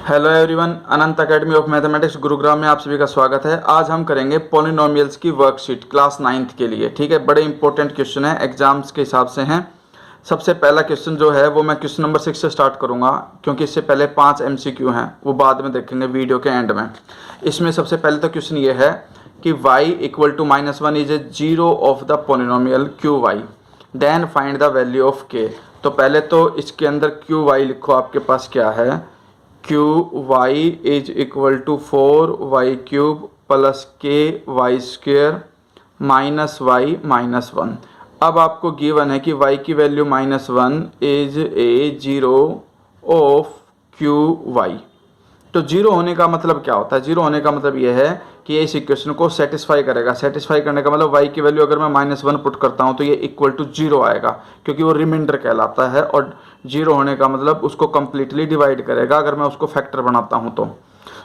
Hello everyone, Anant academy of mathematics Gurugram में आप सभी का स्वागत है। आज हम करेंगे पॉलिनोमियल्स की वर्कशीट क्लास 9th के लिए। ठीक है, बड़े इंपॉर्टेंट क्वेश्चन है, एग्जाम्स के हिसाब से हैं। सबसे पहला क्वेश्चन जो है वो मैं क्वेश्चन नंबर 6 से स्टार्ट करूंगा, क्योंकि इससे पहले 5 MCQ हैं, वो बाद में देखेंगे वीडियो के एंड में। इसमें सबसे पहले तो क्वेश्चन ये है कि y = -1 is a zero of the polynomial QY, then find the value of k। तो पहले तो इसके अंदर QY लिखो, आपके पास क्या है, QY = 4y³ + KY² -y -1। अब आपको गिवन है कि y की value -1 is a zero of QY। तो जीरो होने का मतलब क्या होता है? जीरो होने का मतलब यह है कि ये इस इक्वेशन को सेटिस्फाई करेगा। सेटिस्फाई करने का मतलब y की वैल्यू अगर मैं -1 पुट करता हूँ तो ये इक्वल टू जीरो आएगा, क्योंकि वो रिमाइंडर कहलाता है। और जीरो होने का मतलब उसको कंप्लीटली डिवाइड करेगा अगर मैं उसको फैक्टर बनाता हूँ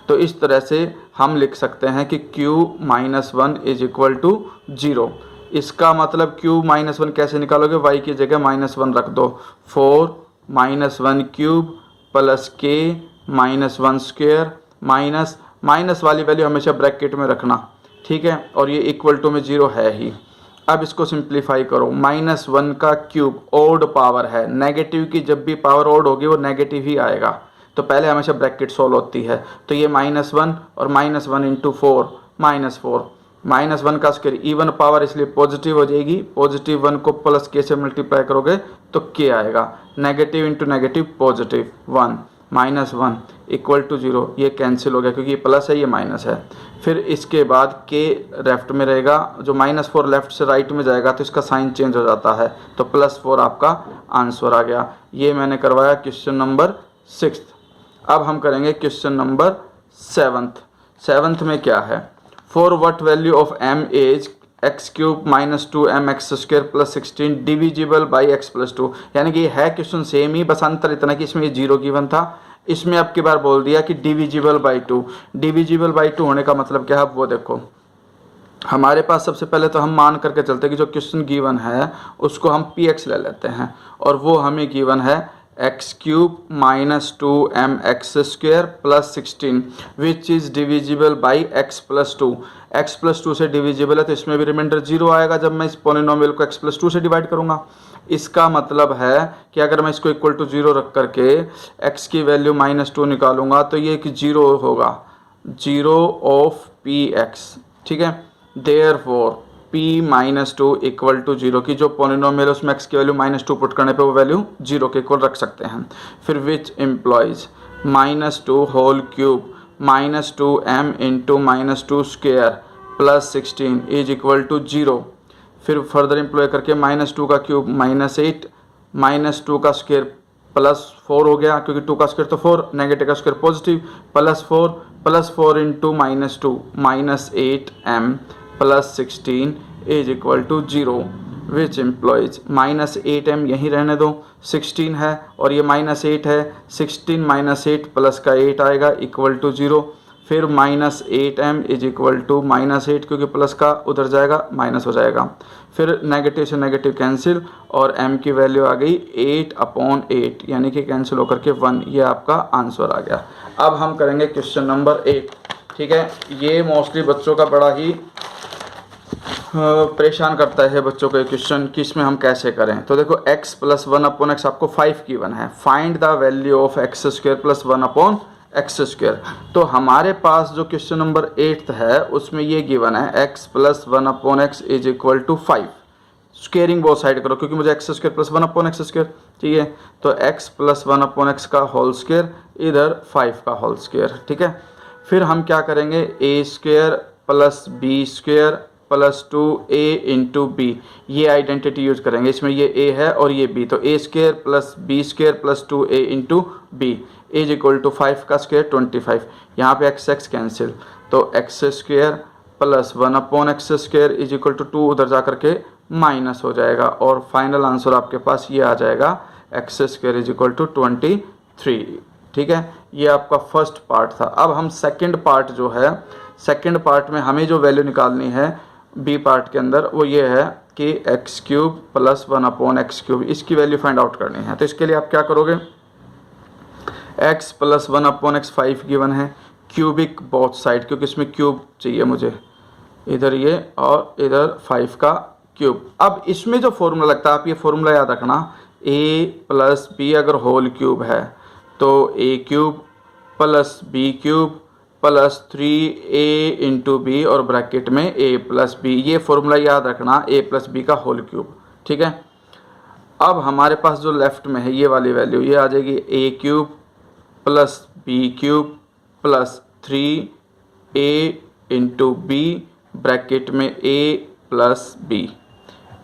तो इस तरह से हम लिख सकते हैं कि q -1 = 0। इसका मतलब q -1 कैसे निकालोगे? y की जगह -1 रख दो, 4 -1³ + k -1² माइनस वाली वैल्यू हमेशा ब्रैकेट में रखना, ठीक है। और ये इक्वल टू में 0 है ही। अब इसको सिंप्लीफाई करो, -1 का क्यूब ओड पावर है, नेगेटिव की जब भी पावर ओड होगी वो नेगेटिव ही आएगा। तो पहले हमेशा ब्रैकेट सॉल्व होती है। तो ये -1 और -1 × 4 -4, -1 का स्क्वायर इवन पावर इसलिए पॉजिटिव हो जाएगी। पॉजिटिव 1 को प्लस k से मल्टीप्लाई करोगे तो k आएगा। Negative into negative positive 1 -1 = 0। ये कैंसिल हो गया क्योंकि ये प्लस है, ये माइनस है। फिर इसके बाद k लेफ्ट में रहेगा, जो -4 लेफ्ट से राइट में जाएगा तो इसका साइन चेंज हो जाता है, तो +4 आपका आंसर आ गया। ये मैंने करवाया क्वेश्चन नंबर 6। अब हम करेंगे क्वेश्चन नंबर 7th में क्या है, for what value of m is x³ - 2mx² + 16 divisible by x + 2। यानी कि है क्वेश्चन सेम ही, बस अंतर इतना कि इसमें ये 0 गिवन था, इसमें अब की बार बोल दिया कि डिविजिबल बाई 2। डिविजिबल बाई 2 होने का मतलब क्या है, अब वो देखो। हमारे पास सबसे पहले तो हम मान करके चलते हैं कि जो क्वेश्चन गिवन है उसको हम px ले लेते हैं, और वो हमें गिवन है x³ - 2mx² + 16 which is divisible by x + 2। x + 2 से डिविजिबल है तो इसमें भी रिमाइंडर 0 आएगा जब मैं इस पॉलिनोमियल को x + 2 से डिवाइड करूंगा। इसका मतलब है कि अगर मैं इसको इक्वल टू 0 रख करके x की वैल्यू -2 निकालूंगा तो ये कि 0 होगा, 0 ऑफ px, ठीक है। देयरफॉर p -2 = 0 की जो पॉलिनोमियल है उसमें x की वैल्यू -2 पुट करने पे वो वैल्यू 0 के इक्वल रख सकते हैं। फिर विच एम्प्लॉयज -2 होल क्यूब -2m × -2² + 16 = 0। फिर फर्दर एम्प्लॉय करके -2 का क्यूब -8 -2 का स्क्वायर +4 हो गया, क्योंकि 2 का स्क्वायर तो 4, नेगेटिव का स्क्वायर पॉजिटिव, +4 +4 × -2 -8m + 16 = 0। विच एम्प्लॉयज -8m यहीं रहने दो, 16 है और ये -8 है, 16 -8 प्लस का 8 आएगा = 0। फिर -8m = -8, क्योंकि प्लस का उधर जाएगा माइनस हो जाएगा। फिर नेगेटिव से नेगेटिव कैंसिल और m की वैल्यू आ गई 8/8, यानी कि कैंसिल होकर के 1। ये आपका आंसर आ गया। अब हम करेंगे क्वेश्चन नंबर 8, ठीक है। ये मोस्टली बच्चों का बड़ा ही परेशान करता है बच्चों को क्वेश्चन कि इसमें हम कैसे करें। तो देखो x + 1/x आपको 5 गिवन है, find the value of x² + 1/x²। तो हमारे पास जो क्वेश्चन नंबर 8 है उसमें ये गिवन है x + 1/x = 5। Squaring both side करो, क्योंकि मुझे x² + 1/x², ठीक है। तो x + 1/x का होल स्क्वायर, इधर 5 का होल स्क्वायर, ठीक है। फिर हम क्या करेंगे, a² + b² + 2a × b, ये आइडेंटिटी यूज करेंगे। इसमें ये a है और ये b, तो a² + b² + 2a × b = 5 का स्क्वायर 25। यहाँ पे x कैंसिल, तो x² + 1/x² = 2, उधर जा करके माइनस हो जाएगा, और फाइनल आंसर आपके पास ये आ जाएगा x² = 23, ठीक है। ये आपका फर्स्ट पार्ट था। अब हम सेकंड पार्ट जो है, सेकंड पार्ट में हमें जो वैल्यू निकालनी है बी पार्ट के अंदर, वो ये है कि x³ + 1/x³, इसकी वैल्यू फाइंड आउट करनी है। तो इसके लिए आप क्या करोगे, x प्लस 1/x 5 गिवन है, क्यूबिक बोथ साइड, क्योंकि इसमें क्यूब चाहिए मुझे, इधर ये और इधर 5 का क्यूब। अब इसमें जो फॉर्मूला लगता है, आप ये फॉर्मूला याद रखना, a प्लस बी अगर होल क्यूब है तो a cube plus B cube plus 3a into B और ब्रैकेट में a प्लस बी, ये फॉर्मूला याद रखना, a प्लस बी का होल क्यूब। ठीक है, अब हमारे पास जो लेफ्ट में है ये वाली वैल्यू, ये आ जाएगी a cube plus B cube plus 3a into B bracket में a plus B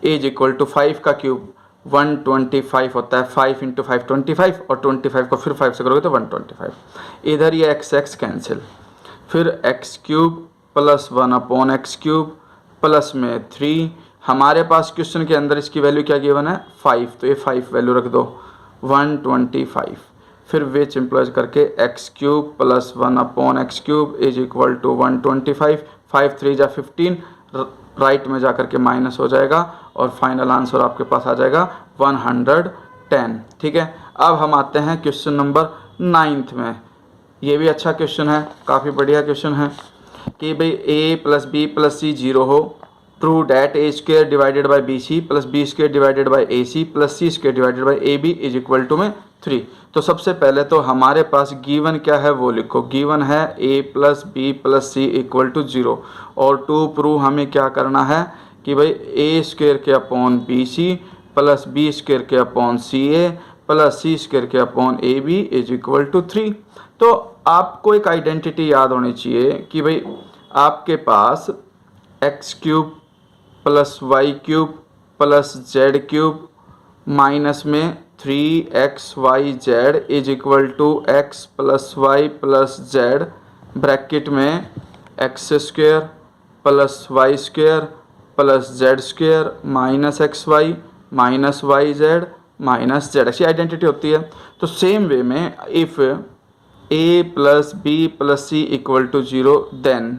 is equal to 5 का क्यूब 125 होता है, 5 इंटू 5 25 और 25 को फिर 5 से करोगे तो 125। इधर ये x कैंसिल, फिर x cube plus 1/x cube plus में 3, हमारे पास क्वेश्चन के अंदर इसकी वैल्यू क्या गिवन है 5, तो ये 5 वैल्यू रख दो 125, फिर विच इम्प्लॉज करके x cube plus 1/x cube is equal to 125, 5 3 जा 15, राइट में जा करके माइनस हो जाएगा और फाइनल आंसर आपके पास आ जाएगा 110। ठीक है, अब हम आते हैं क्वेश्चन नंबर 9 में। ये भी अच्छा क्वेश्चन है, काफ़ी बढ़िया क्वेश्चन है कि भाई a plus B plus C 0 हो, true that a square divided by B C plus B square divided by A C plus C square divided by A B is equal to में 3। तो सबसे पहले तो हमारे पास गिवन क्या है वो लिखो, गिवन है a plus B plus C equal to 0, और टू प्रूव हमें क्या करना है कि भाई a स्क्वेयर के अपॉन बी सी प्लस बी स्क्वेयर के upon C A plus C square के upon A B is equal to 3। तो आपको एक आइडेंटिटी याद होनी चाहिए कि भाई आपके पास x cube plus y cube plus z cube minus में 3xyz is equal to x plus y plus z bracket में x square plus y square plus z square minus x y minus y z minus z, ऐसी identity होती है। तो same way में if a plus B plus C equal to 0 then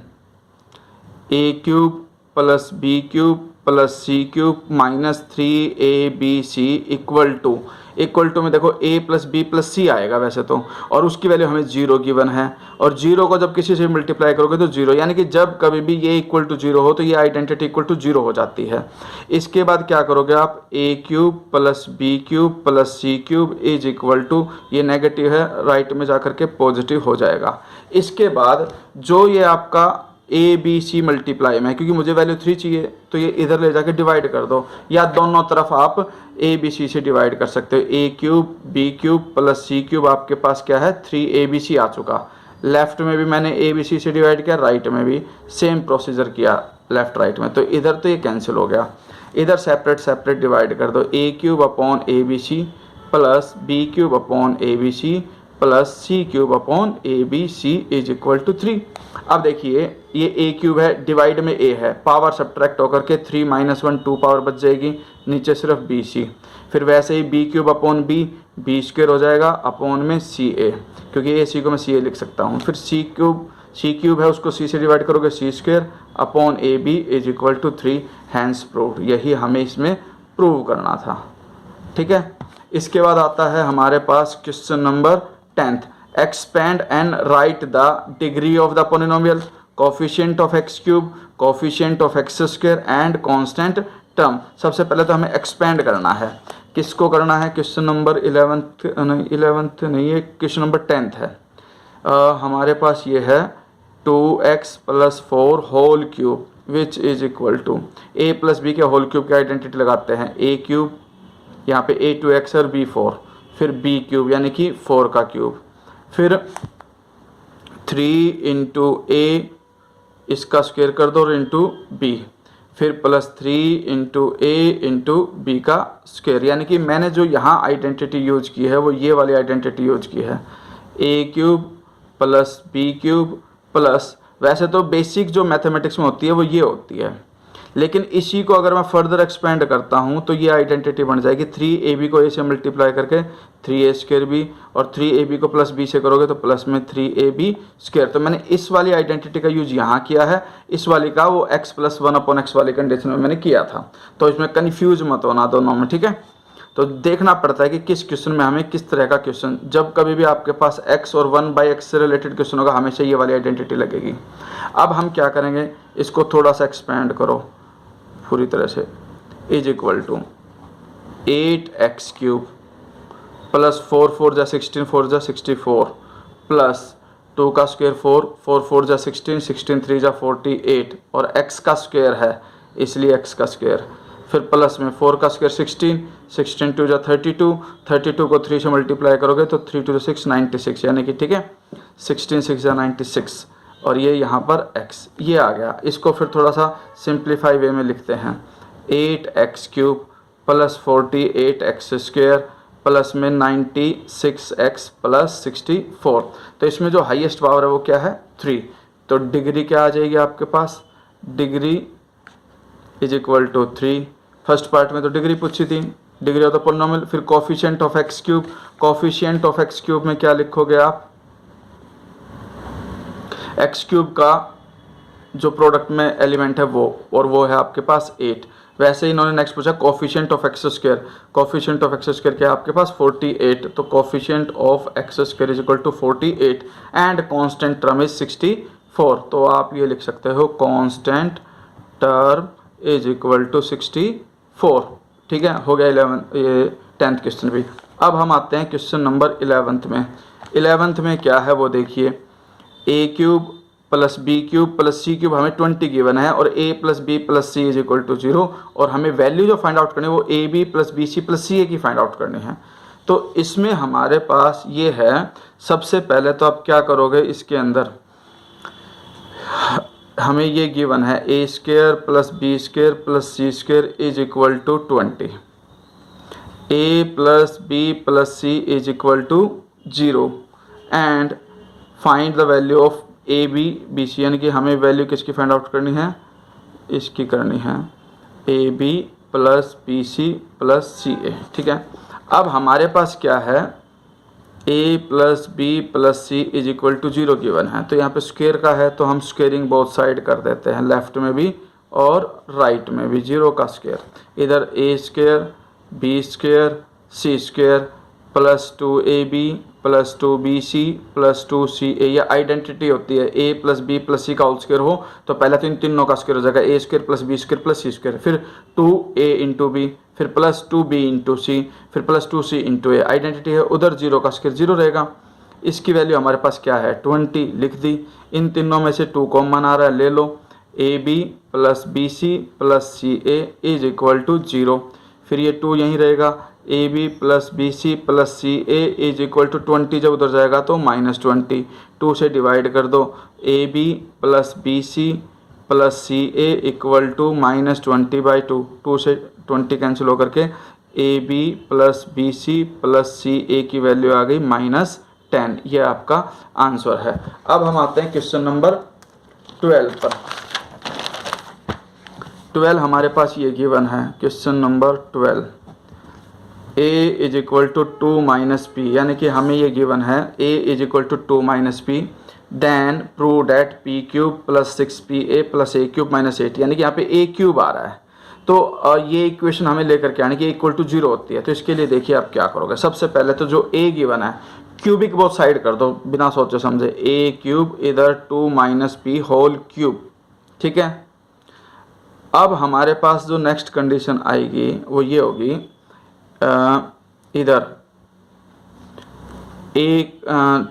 a cube plus B cube plus C cube minus 3abc equal to में देखो a plus B plus सी आएगा वैसे तो, और उसकी वैल्यू हमें 0 गिवन है, और 0 को जब किसी से मल्टीप्लाई करोगे तो 0, यानी कि जब कभी भी ये इक्वल टू 0 हो तो ये आइडेंटिटी इक्वल टू 0 हो जाती है। इसके बाद क्या करोगे आप, a cube plus B cube plus C cube is equal to, ये नेगेटिव है राइट में जाकर के पॉजिटिव हो जाएगा। इसके बाद जो ये आपका ए बी सी मल्टीप्लाई में, क्योंकि मुझे वैल्यू 3 चाहिए तो ये इधर ले जाके डिवाइड कर दो, या दोनों तरफ आप ए बी सी से डिवाइड कर सकते हो। a cube B cube plus C cube आपके पास क्या है 3abc आ चुका। लेफ्ट में भी मैंने ए बी सी से डिवाइड किया, राइट में भी सेम प्रोसीजर किया लेफ्ट राइट में, तो इधर तो ये कैंसिल हो गया। इधर सेपरेट सेपरेट डिवाइड कर दो, a cube upon A B C plus B cube upon A B C plus C cube upon A B C is equal to 3। अब देखिए ये a क्यूब है, डिवाइड में a है, पावर सब्ट्रैक्ट होकर के 3 - 1 2 पावर बच जाएगी, नीचे सिर्फ बी सी, फिर वैसे ही b cube upon B square हो जाएगा अपॉन में सी ए, क्योंकि ए सी को मैं सी ए लिख सकता हूँ। फिर सी क्यूब है उसको c से डिवाइड करोगे c square upon A B is equal to 3, hence proved. यही हमें इसमें प्रूव करना था। ठीक है, इसके बाद आता है हमारे पास question number 10th, expand and write the degree of the polynomial, coefficient of x cube, coefficient of x square and constant term। सबसे पहले तो हमें expand करना है, किसको करना है, क्वेश्चन नंबर 11th नहीं है, क्वेश्चन नंबर 10th है। हमारे पास ये है 2x plus 4 whole cube which is equal to a plus B के होल क्यूब की आइडेंटिटी लगाते हैं, a क्यूब यहाँ पे a 2x और b 4, फिर b क्यूब यानी कि 4 का क्यूब, फिर 3 इंटू a इसका स्क्वायर कर दो और इंटू b, फिर plus 3 into a into B का स्क्वायर, यानी कि मैंने जो यहाँ आइडेंटिटी यूज की है वो ये वाली आइडेंटिटी यूज की है, a cube plus B cube plus, वैसे तो बेसिक जो मैथमेटिक्स में होती है वो ये होती है, लेकिन इसी को अगर मैं फर्दर एक्सपेंड करता हूँ तो ये आइडेंटिटी बन जाएगी 3ab को a से मल्टीप्लाई करके 3a स्क्वायर b, और 3ab को प्लस b से करोगे तो प्लस में 3ab स्क्वायर। तो मैंने इस वाली आइडेंटिटी का यूज यहाँ किया है, इस वाली का वो x प्लस 1/x वाली कंडीशन में मैंने किया था, तो इसमें कन्फ्यूज मत होना दोनों में। ठीक है, तो देखना पड़ता है कि किस क्वेश्चन में हमें किस तरह का क्वेश्चन, जब कभी भी आपके पास x और 1/x से रिलेटेड क्वेश्चन होगा हमेशा ये वाली आइडेंटिटी लगेगी। अब हम क्या करेंगे, इसको थोड़ा सा एक्सपेंड करो पूरी तरह से, is equal to 8x³ plus 4 4 जा 16 4 जा 64 प्लस 2 का स्क्वायर 4 4 4 जा 16 16 3 जा 48 और x का स्क्वायर है इसलिए x का स्क्वायर, फिर प्लस में 4 का स्क्वायर 16 16 2 जा 32 32 को 3 से मल्टीप्लाई करोगे तो 3 2 6 96 यानी कि ठीक है 16 6 जा 96 और ये यहाँ पर x ये आ गया। इसको फिर थोड़ा सा सिंप्लीफाई वे में लिखते हैं 8x³ प्लस 48x² प्लस में 96x प्लस 64। तो इसमें जो हाईएस्ट पावर है वो क्या है 3, तो डिग्री क्या आ जाएगी आपके पास, degree is equal to 3। First part में तो डिग्री पूछी थी, डिग्री ऑफ द पोलिनोमियल। फिर coefficient of x³, coefficient of x³ में क्या लिखोगे आप, x³ का जो प्रोडक्ट में एलिमेंट है वो, और वो है आपके पास 8। वैसे ही इन्होंने नेक्स्ट पूछा coefficient of x², coefficient of x² क्या है आपके पास 48, तो coefficient of x² is equal to 48 and constant term is 64। तो आप ये लिख सकते हो constant term is equal to 64। ठीक है, हो गया 10th क्वेश्चन भी। अब हम आते हैं क्वेश्चन नंबर 11th में। 11th में क्या है वो देखिए, a³ plus b³ plus c³ हमें 20 गिवन है और a plus b plus c is equal to 0 और हमें वैल्यू जो फाइंड आउट करनी है वो ab plus bc plus ca की फाइंड आउट करनी है। तो इसमें हमारे पास ये है, सबसे पहले तो आप क्या करोगे, इसके अंदर हमें ये गिवन है a² plus b² plus c² is equal to 20, a plus b plus c is equal to 0 and find the value of a b b c, यानी कि हमें वैल्यू किसकी फाइंड आउट करनी है, इसकी करनी है a b plus b C plus c a. ठीक है, अब हमारे पास क्या है a plus B plus c is equal to 0 given है, तो यहाँ पे स्क्वायर का है तो हम स्क्वेयरिंग बोथ साइड कर देते हैं, लेफ्ट में भी और राइट में भी 0 का स्क्वायर, इधर a² b² c² plus 2ab plus 2bc plus 2ca। ये आइडेंटिटी होती है, a प्लस बी प्लस सी का होल स्क्वायर हो तो पहले तो इन तीनों का स्क्वायर हो जाएगा, a² plus b² plus c², फिर 2a इंटू बी, फिर प्लस 2b इंटू सी, फिर प्लस 2c इंटू ए। आइडेंटिटी है, उधर 0 का स्क्वायर 0 रहेगा। इसकी वैल्यू हमारे पास क्या है 20 लिख दी। इन तीनों में से 2 कॉमन आ रहा है, ले लो, a b plus b C plus c a is equal to 0, फिर ये 2 यहीं रहेगा, a b plus b C plus c a is equal to 20, जब उधर जाएगा तो -20, 2 से डिवाइड कर दो, a b plus b C plus c a equal to -20/2, 2 से 20 कैंसिल होकर के a b plus b C plus c a की वैल्यू आ गई -10। ये आपका आंसर है। अब हम आते हैं क्वेश्चन नंबर 12 पर। 12 हमारे पास ये गिवन है, question number 12, a is equal to 2 minus p, यानी कि हमें ये गिवन है a is equal to 2 minus p, then prove that p³ plus 6pa plus a³ minus 8, यानी कि यहाँ पे a³ आ रहा है। तो ये इक्वेशन हमें लेकर के आने की इक्वल टू 0 होती है। तो इसके लिए देखिए आप क्या करोगे, सबसे पहले तो जो a गिवन है क्यूबिक बहुत साइड कर दो बिना सोचे समझे, a³ इधर 2 माइनस पी होल क्यूब। ठीक है, अब हमारे पास जो नेक्स्ट कंडीशन आएगी वो ये होगी, इधर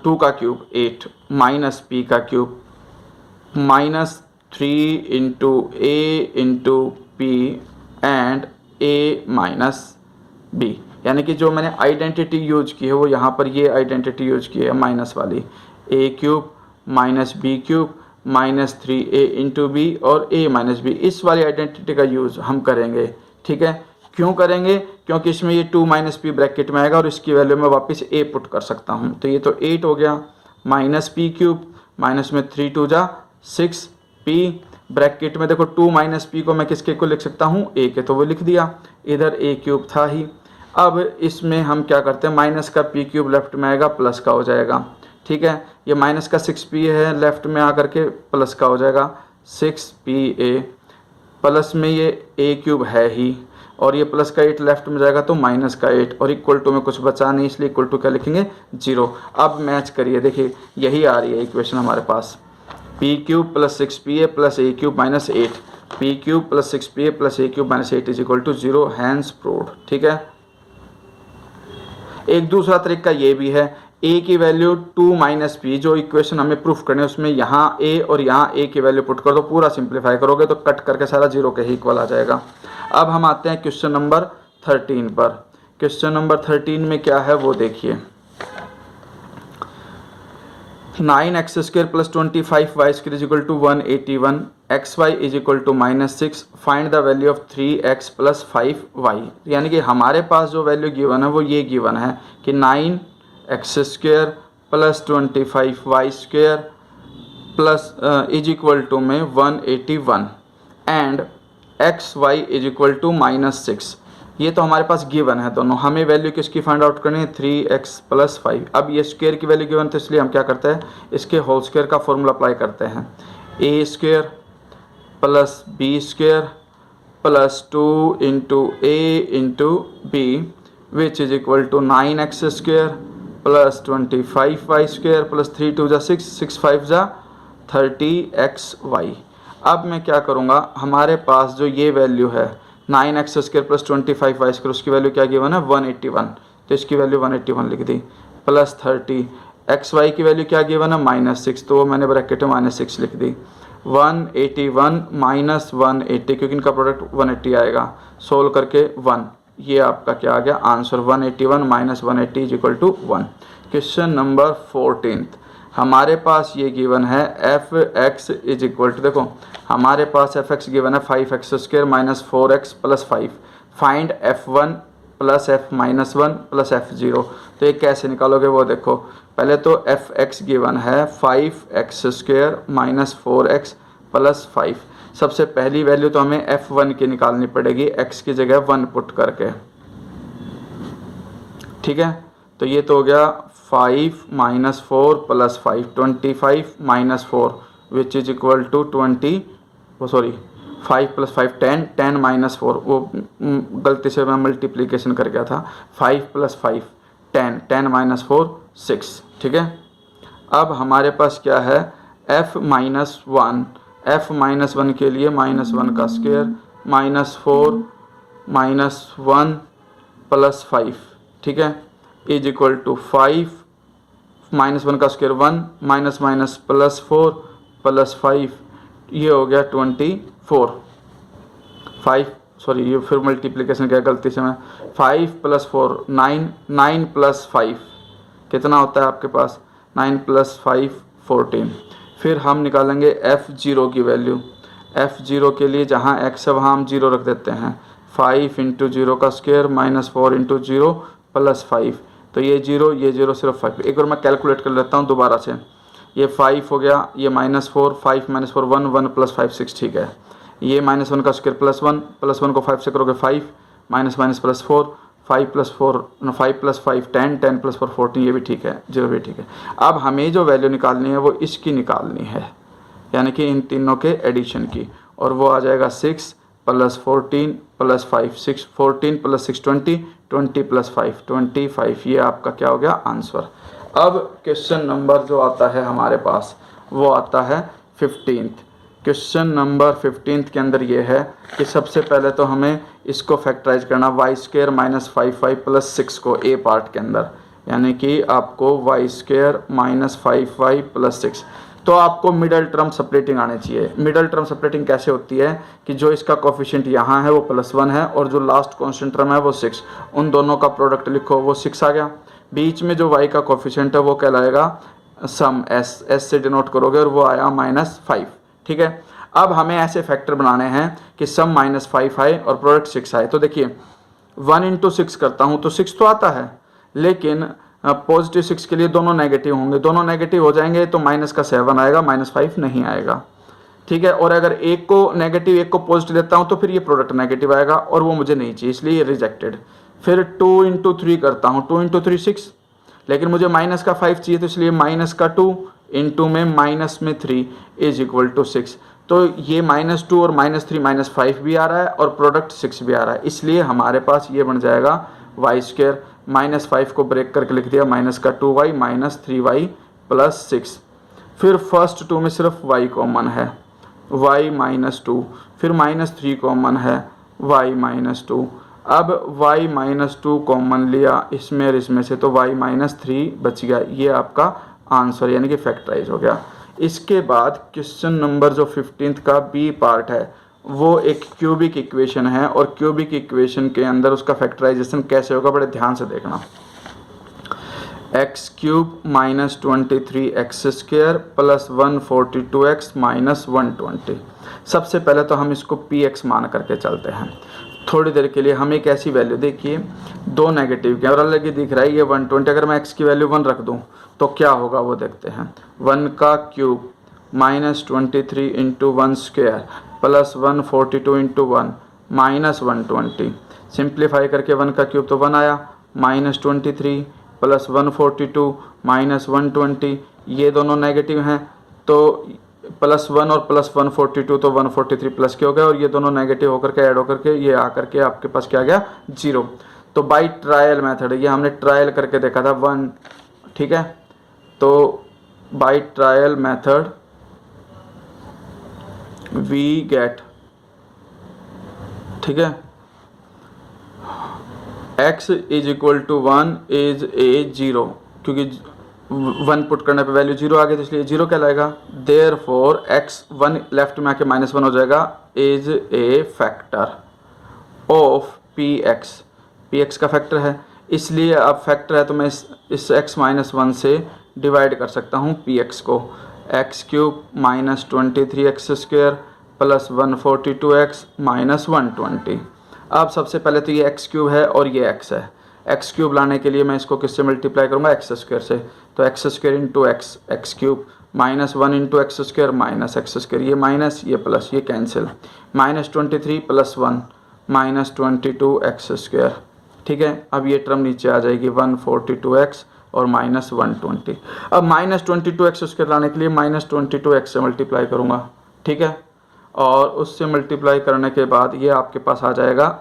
2 का क्यूब 8 माइनस पी का cube -3 into a into p and a minus b, यानी कि जो मैंने आइडेंटिटी यूज की है वो यहाँ पर ये आइडेंटिटी यूज की है माइनस वाली, a³ minus b³ -3a into B और a माइनस बी, इस वाली आइडेंटिटी का यूज़ हम करेंगे। ठीक है, क्यों करेंगे, क्योंकि इसमें ये 2 माइनस पी ब्रैकेट में आएगा और इसकी वैल्यू में वापस a पुट कर सकता हूँ। तो ये तो 8 हो गया, माइनस p³ माइनस में 3 2 जा 6p, ब्रैकेट में देखो 2 माइनस पी को मैं किसके को लिख सकता हूँ, a के, तो वो लिख दिया, इधर a³ था ही। अब इसमें हम क्या करते हैं, माइनस का p³ लेफ्ट में आएगा प्लस का हो जाएगा। ठीक है, ये माइनस का 6p है, लेफ्ट में आकर के प्लस का हो जाएगा 6pa, प्लस में ये a³ है ही, और ये प्लस का 8 लेफ्ट में जाएगा तो माइनस का 8 और इक्वल टू में कुछ बचा नहीं इसलिए इक्वल टू क्या लिखेंगे 0। अब मैच करिए, देखिए यही आ रही है इक्वेशन हमारे पास, p cube plus 6pa plus a cube minus 8, p cube plus 6pa plus a cube minus 8 is equal to 0, hence proved. ठीक है। एक दूसरा तरीका ये भी है, a की वैल्यू 2 माइनस पी, जो इक्वेशन हमें प्रूफ करनी है उसमें यहाँ a और यहाँ a की वैल्यू पुट कर दो, पूरा सिंप्लीफाई करोगे तो कट करके सारा 0 के ही इक्वल आ जाएगा। अब हम आते हैं क्वेश्चन नंबर 13 पर। क्वेश्चन नंबर 13 में क्या है वो देखिए, 9x² plus 25y² is equal to 181, xy is equal to -6, find the value of 3x plus 5y। यानी कि हमारे पास जो वैल्यू गिवन है वो ये गिवन है कि 9x² plus 25y² plus is equal to में 181 and xy is equal to -6। ये तो हमारे पास गिवन है दोनों, हमें वैल्यू किसकी फाइंड आउट करनी है 3x प्लस 5। अब ये स्क्वायर की वैल्यू गिवन, तो इसलिए हम क्या करते हैं इसके होल स्क्वायर का फॉर्मूला अप्लाई करते हैं, a² plus b² plus 2 into a into b which is equal to 9x² plus 25y² plus 3 2 जा 6, 6 5 जा 30xy। अब मैं क्या करूँगा, हमारे पास जो ये वैल्यू है 9x² प्लस 25y² उसकी वैल्यू क्या गिवन है 181, तो इसकी वैल्यू 181 लिख दी, प्लस 30 xy की वैल्यू क्या गिवन है -6, तो वो मैंने ब्रैकेट में -6 लिख दी, 181 माइनस 180 क्योंकि इनका प्रोडक्ट 180 आएगा, सोल्व करके 1, ये आपका क्या आ गया answer, 181 minus 180 is equal to 1। Question number 14 हमारे पास ये गिवन है f(x) इज इक्वल टू, देखो हमारे पास f(x) गिवन है 5x² minus 4x plus 5, find f1 plus f minus 1 plus f0। तो ये कैसे निकालोगे वो देखो, पहले तो f(x) गिवन है 5x² माइनस 4x प्लस 5, सबसे पहली वैल्यू तो हमें f1 की निकालनी पड़ेगी, x की जगह 1 पुट करके। ठीक है, तो ये तो हो गया 5 minus 4 plus 5, 25 minus 4 which is equal to 5 plus 5 10, 10 minus 4 वो गलती से मैं मल्टीप्लीकेशन कर गया था, 5 प्लस 5 10, 10 माइनस 4 6। ठीक है, अब हमारे पास क्या है f माइनस 1, f माइनस 1 के लिए -1 का स्क्वायर माइनस 4 माइनस 1 प्लस 5, ठीक है, इज इक्वल टू 5 -1 का square 1 minus minus plus 4 plus 5, ये हो गया 24। 5 सॉरी ये फिर मल्टीप्लिकेशन किया गलती से मैं, 5 प्लस 4 9, 9 प्लस 5 कितना होता है आपके पास 9 प्लस 5 14। फिर हम निकालेंगे f0 की वैल्यू, f0 के लिए जहाँ x है वहाँ हम 0 रख देते हैं, 5 इंटू 0 का स्क्वायर माइनस 4 इंटू 0 प्लस 5, तो ये 0 सिर्फ 5। एक बार मैं कैलकुलेट कर लेता हूँ दोबारा से, ये 5 हो गया, ये -4, 5 माइनस 4 1, 1 प्लस 5 6, ठीक है, ये -1 का स्क्वायर प्लस 1 को 5 से करोगे 5 minus minus plus 4, 5 plus 5 10, 10 plus 4 14, ये भी ठीक है, 0 भी ठीक है। अब हमें जो वैल्यू निकालनी है वो इसकी निकालनी है, यानी कि इन तीनों के एडिशन की, और वो आ जाएगा 6 प्लस 14 प्लस 5 6, 14 प्लस 6 20, 20 प्लस 5 25, ये आपका क्या हो गया आंसर। अब क्वेश्चन नंबर जो आता है हमारे पास वो आता है 15। क्वेश्चन नंबर 15 के अंदर ये है कि सबसे पहले तो हमें इसको फैक्टराइज करना, y² माइनस 5y प्लस 6 को a पार्ट के अंदर, यानी कि आपको y² माइनस 5y प्लस 6, तो आपको मिडल टर्म सेपरेटिंग आने चाहिए। मिडल टर्म सेपरेटिंग कैसे होती है कि जो इसका कोफिशिएंट यहाँ है वो +1 है और जो लास्ट कांस्टेंट टर्म है वो 6, उन दोनों का प्रोडक्ट लिखो, वो 6 आ गया। बीच में जो y का कोफिशिएंट है वो कहलाएगा सम, s से डिनोट करोगे और वो आया -5। ठीक है, अब हमें ऐसे फैक्टर बनाने हैं कि सम -5 आए और प्रोडक्ट 6 आए। तो देखिए 1 इंटू 6 करता हूँ तो 6 तो आता है, लेकिन पॉजिटिव 6 के लिए दोनों नेगेटिव होंगे, दोनों नेगेटिव हो जाएंगे तो माइनस का 7 आएगा, -5 नहीं आएगा। ठीक है, और अगर एक को नेगेटिव एक को पॉजिटिव लेता हूँ तो फिर ये प्रोडक्ट नेगेटिव आएगा और वो मुझे नहीं चाहिए, इसलिए ये रिजेक्टेड। फिर 2 इंटू 3 करता हूँ, 2 इंटू 3 6, लेकिन मुझे माइनस का 5 चाहिए तो इसलिए माइनस का 2 इंटू में माइनस में 3 इज इक्वल टू 6। तो ये -2 और -3 -5 भी आ रहा है और प्रोडक्ट 6 भी आ रहा है, इसलिए हमारे पास ये बन जाएगा y²। -5 को ब्रेक करके लिख दिया, माइनस का 2y -3y + 6। फिर फर्स्ट 2 में सिर्फ y कॉमन है, y -2, फिर -3 कॉमन है, y -2। अब y -2 कॉमन लिया इसमें और इसमें से, तो y -3 बच गया। ये आपका आंसर यानी कि फैक्टराइज हो गया। इसके बाद क्वेश्चन नंबर जो 15th का बी पार्ट है वो एक क्यूबिक इक्वेशन है, और क्यूबिक इक्वेशन के अंदर उसका फैक्टराइजेशन कैसे होगा बड़े ध्यान से देखना। x³ -23x² + 142x -120। सबसे पहले तो हम इसको px मान करके चलते हैं थोड़ी देर के लिए। हम एक ऐसी वैल्यू, देखिए दो नेगेटिव के और अलग ही दिख रहा है ये 120, अगर मैं x की वैल्यू 1 रख दूं तो क्या होगा वो देखते हैं। 1³ -23 × 1² + 142 × 1 -120। सिंप्लीफाई करके 1³ तो 1 आया, -23 + 142 -120, ये दोनों नेगेटिव हैं तो +1 और +142 तो 143 प्लस के हो गए, और ये दोनों नेगेटिव होकर के ऐड होकर के ये आकर के आपके पास क्या गया 0। तो बाय ट्रायल मेथड, ये हमने ट्रायल करके देखा था 1, ठीक है। तो by trial method we get, ठीक है, x = 1 इज ए 0, क्योंकि 1 पुट करने पे वैल्यू 0 आ गई तो इसलिए 0 कहलाएगा। देयरफॉर x 1 लेफ्ट में आके -1 हो जाएगा, is a factor of px का फैक्टर है, इसलिए अब फैक्टर है तो मैं इस x -1 से डिवाइड कर सकता हूँ px को। x³ -23x² + 142x -120। अब सबसे पहले तो ये x³ है और ये x है, x³ लाने के लिए मैं इसको किससे मल्टीप्लाई करूँगा x² से, तो x² × x, x³ -1 × x² -x², ये माइनस ये प्लस, ये कैंसिल, -23 + 1 -22x², ठीक है। अब ये टर्म नीचे आ जाएगी 142x और -120। अब -22x² लाने के लिए -22x से मल्टीप्लाई करूँगा, ठीक है, और उससे मल्टीप्लाई करने के बाद ये आपके पास आ जाएगा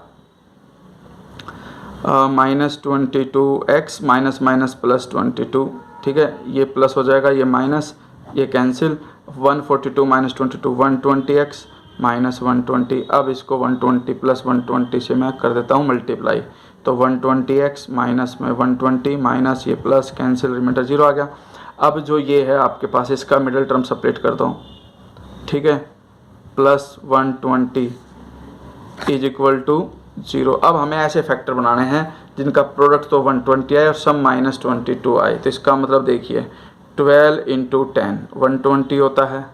-22x +22, ठीक है, ये प्लस हो जाएगा, ये माइनस, ये कैंसिल, 142 -22 120x -120। अब इसको 120 + 120 से मैं कर देता हूँ मल्टीप्लाई, तो 120x माइनस में 120 माइनस ये प्लस, कैंसिल, रिमाइंडर 0 आ गया। अब जो ये है आपके पास, इसका मिडिल टर्म सेपरेट कर दो, ठीक है, +120 = 0। अब हमें ऐसे फैक्टर बनाने हैं जिनका प्रोडक्ट तो 120 आए और सम -22 आए। तो इसका मतलब देखिए 12 × 10 120 होता है,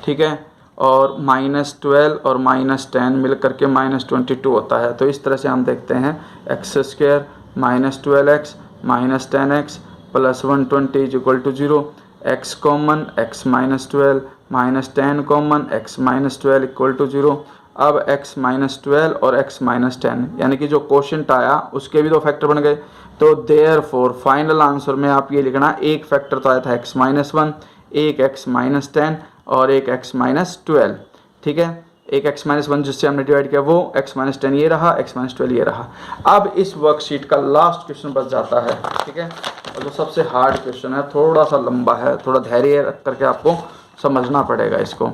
ठीक है, और -12 और -10 मिल करके -22 होता है। तो इस तरह से हम देखते हैं x² -12x -10x + 120 = 0, x common x -12 -10 common x -12 = 0। अब x -12 और x -10 यानी कि जो क्वोशिएंट आया उसके भी दो फैक्टर बन गए। तो देयरफॉर फाइनल आंसर में आप ये लिखना, एक फैक्टर तो आया था x -1, एक x -10 और एक x -12, ठीक है। एक x -1 जिससे हमने डिवाइड किया वो x -10 ये रहा, x -12 ये रहा। अब इस वर्कशीट का लास्ट क्वेश्चन बच जाता है, ठीक है, और जो सबसे हार्ड क्वेश्चन है, थोड़ा सा लंबा है, थोड़ा धैर्य रख करके आपको समझना पड़ेगा इसको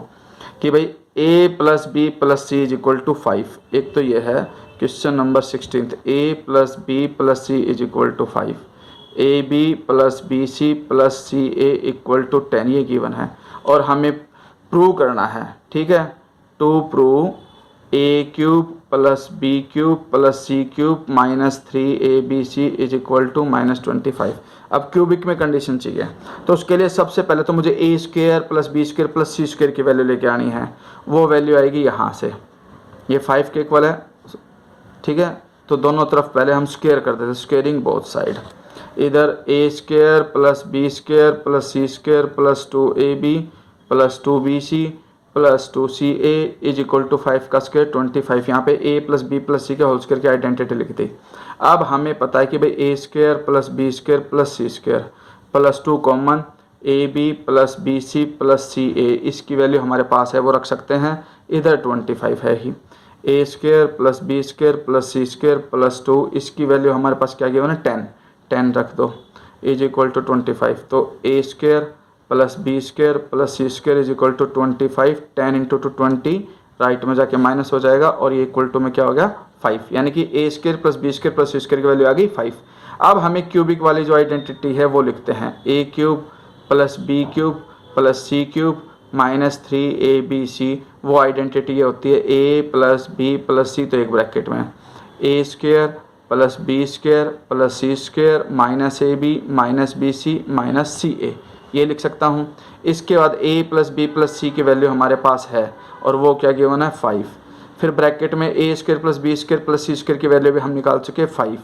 कि भाई a + b + c = 5। एक तो ये है question number 16, a + b + c = 5, ab + bc + ca = 10, ये गिवन है और हमें प्रूव करना है, ठीक है। To prove a³ + b³ + c³ - 3abc = -25। अब क्यूबिक में कंडीशन चाहिए, तो उसके लिए सबसे पहले तो मुझे a² + b² + c² की वैल्यू लेके आनी है। वो वैल्यू आएगी यहाँ से, ये 5 के इक्वल है, ठीक है। तो दोनों तरफ पहले हम स्क्वायर कर देते, स्क्वेयरिंग बोथ साइड, इधर a² + b² + c² + 2ab + 2bc + 2ca = 5 का स्क्वायर 25। यहाँ पे a + b + c के होल स्क्वायर की आइडेंटिटी लिख दी। अब हमें पता है कि भाई a² + b² + c² + 2 common a b plus b C plus c a, इसकी वैल्यू हमारे पास है वो रख सकते हैं, इधर 25 है ही। A square plus B square plus C square plus 2, इसकी वैल्यू हमारे पास क्या गिवन है 10, 10 रख दो इज इक्वल टू 25। तो a square plus B square plus C square is equal to 25, 10 into two 20, right में जाके माइनस हो जाएगा और ये इक्वल टू में क्या हो गया 5, यानी कि a square plus B square plus C square की वैल्यू आ गई 5। अब हमें क्यूबिक वाली जो आइडेंटिटी है वो लिखते हैं, a cube plus B cube plus C cube minus 3ab, वो आइडेंटिटी ये होती है a plus B plus c, तो एक ब्रैकेट में a square plus B square plus C square minus a b minus b c minus c a, ये लिख सकता हूँ। इसके बाद a plus B plus c की वैल्यू हमारे पास है और वो क्या गिवन है 5। फिर ब्रैकेट में a square plus B square plus C square की वैल्यू भी हम निकाल चुके 5।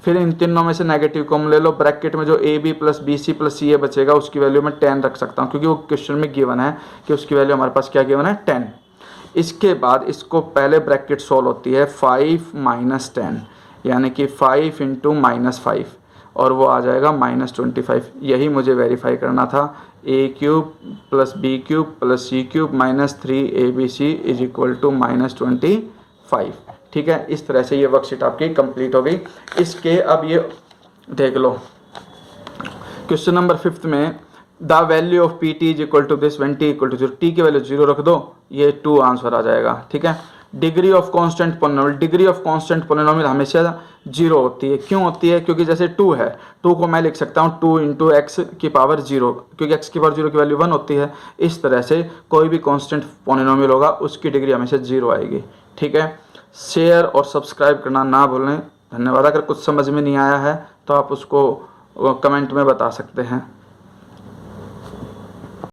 फिर इन तीनों में से नेगेटिव कॉमन ले लो, ब्रैकेट में जो a b plus b C plus c a बचेगा उसकी वैल्यू मैं 10 रख सकता हूँ, क्योंकि वो क्वेश्चन में गिवन है कि उसकी वैल्यू हमारे पास क्या गिवन है 10। इसके बाद इसको पहले ब्रैकेट सॉल्व होती है 5 माइनस 10, यानी कि 5 इंटू माइनस 5 और वो आ जाएगा माइनस 25। यही मुझे वेरीफाई करना था, a cube plus B cube plus C cube minus 3abc is equal to minus 25। ठीक है, इस तरह से ये वर्कशीट आपकी कंप्लीट हो गई। इसके अब ये देख लो क्वेश्चन नंबर 5 में the value of p t is equal to this when t equal to 0, t की वैल्यू 0 रख दो, ये 2 आंसर आ जाएगा। ठीक है, degree of constant polynomial, degree of constant polynomial हमेशा 0 होती है। क्यों होती है? क्योंकि जैसे 2 है, 2 को मैं लिख सकता हूँ 2 इंटू एक्स की पावर 0, क्योंकि x की पावर 0 की वैल्यू 1 होती है। इस तरह से कोई भी कांस्टेंट पोलिनोमियल होगा उसकी डिग्री हमेशा 0 आएगी। ठीक है, शेयर और सब्सक्राइब करना ना भूलें। धन्यवाद। अगर कुछ समझ में नहीं आया है तो आप उसको कमेंट में बता सकते हैं।